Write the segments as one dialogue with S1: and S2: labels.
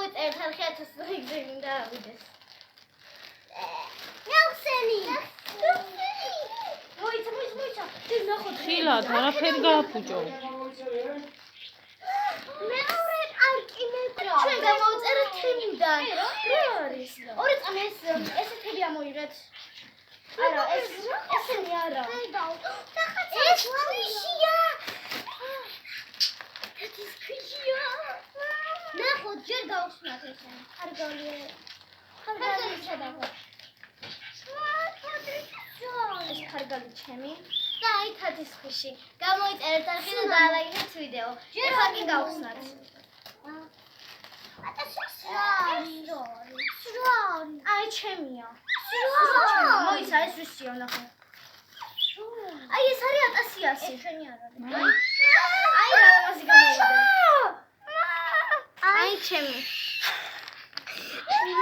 S1: გამოიწერეთ არხი 1000 გზები და ავიდეს. ნახსენი. მოიცა. ეს ნახოთ.
S2: ხილად არაფერი გააფუჭო.
S1: მეორე არკიმეტრა. ჩვენ გამოვწერეთ თემიდან. რა არის? ორი წამი ესეთები ამოიღეთ. არა, ესენი არა. ეს ქვიშია. ეს ქვიშია. ნახოთ, ჯერ გავხსნათ ესენი. კარგავია. კარგავია შედაგო. ეს კარგავი ჩემი. და აი თათის ხვიში. გამოიწერეთ არხი და დაალაიქეთ ვიდეო. ეხლა კი გავხსნათ. აი ჩემია. მოიცა ეს ვისიო ნახე. აი ეს არის 1100. ჩვენი არ არის. აი რა მასი გამოვიდა. აი ჩემი.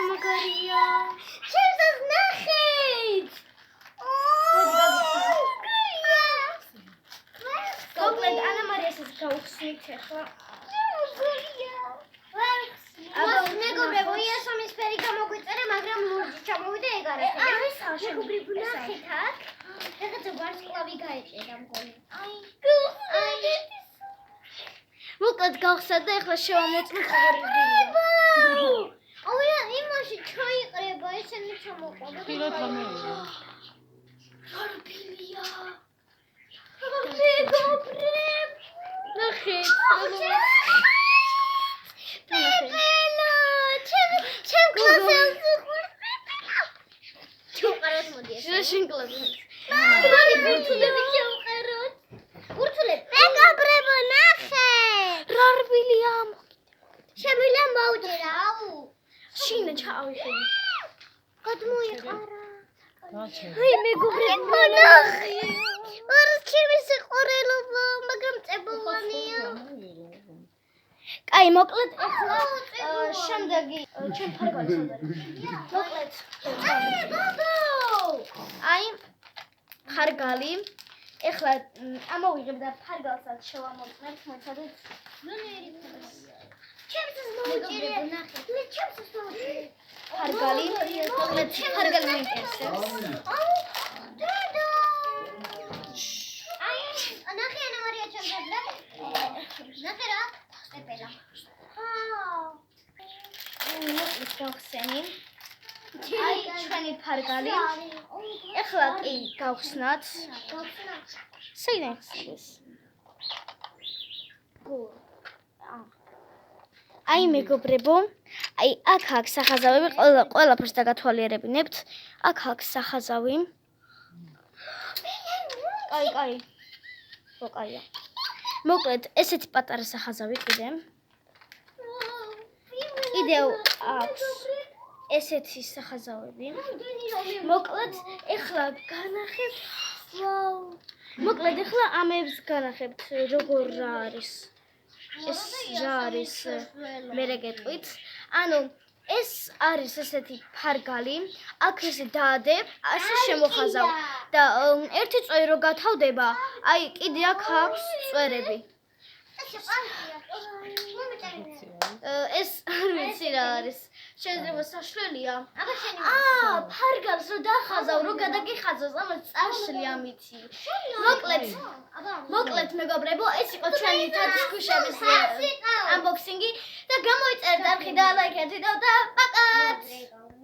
S1: მაგარია. ჩემს ნახეთ. გოგლედ ანა მარიას გავხსნით ახლა. აბა მეგობრებო, იასომის ფერი გამოგვიწერე, მაგრამ ლურჯი ჩამოვიდა ეგ არ არის. აი, მეგობრებო, ნახეთ აქ. რაღაცა ვარსკვლავი გაეჭერა მგონი. აი. მოკლედ გავხსნათ და ახლა შევამოწმოთ ღარიბია. აუი, იმაში ჩაიყრება, ესენი ჩამოყვება.
S2: ხილად გამოვიდა.
S1: ღარიბია. მეგობრებო. ნახეთ. ჩემ კლასელზე ჩუყაროთ მოდი ეს. შენ კლასზე. მოდი ბურთულები ჩუყაროთ. ბურთულები. მეგობრებო ნახეთ. რა რბილია. შემიძლია მოვწერა, აუ. შინა ჩავიხე. გადმოიყარა. აი მეგობრებო ნახეთ. ორს ჩემი სიყვარულობა, მაგრამ წებოვანია. კაი, მოკლედ ახლა შემდეგი ჩვენ ფარგალს მოკლედ. აი ფარგალი. ახლა ამოვიღებ და ფარგალსაც შევამოწმებ, მოიცადეთ. ჩემს მოუჭირე ნახე. ჩემს მოუჭირე. ფარგალი. მოკლედ ფარგალი მოინტერესებს. დედა. აი ნახე ანა მარია ჩემს და ნახე რა. ეპელა. მოკლედ გავხსენი. აი ჩვენი ფარგალი. ეხლა კი გავხსნათ. საინახეს. აი მეგობრებო, აი აქ სახაზავები ყველაფერს დაგათვალიერებინებთ. აქ სახაზავი. კაი. კაია. მოკლედ ესეთი პატარა სახაზავი კიდე. კიდევ აქვს ესეთი სახაზავები. მოკლედ ეხლა განახებთ. ვაუ. მოკლედ ეხლა ამებს განახებთ როგორ რა არის. ეს რა არის მე გეტყვით. ანუ ეს არის ესეთი ფარგალი. აქ ესე დაადებ, ასე შემოხაზავ და ერთი წვერი რო გათავდება, აი კიდე აქ აქვს წვერები. ეს არ ვიცი რა არის. შეიძლება საშლელია. ფარგალს რო დახაზავ, რო გადაგიხაზოს, ამას წაშლი ამითი. მოკლედ მეგობრებო, ეს იყო ჩვენი თათის ქვიშების unboxing-ი და გამოიწერეთ არხი და ლაიქეთ ვიდეო და პაკათ!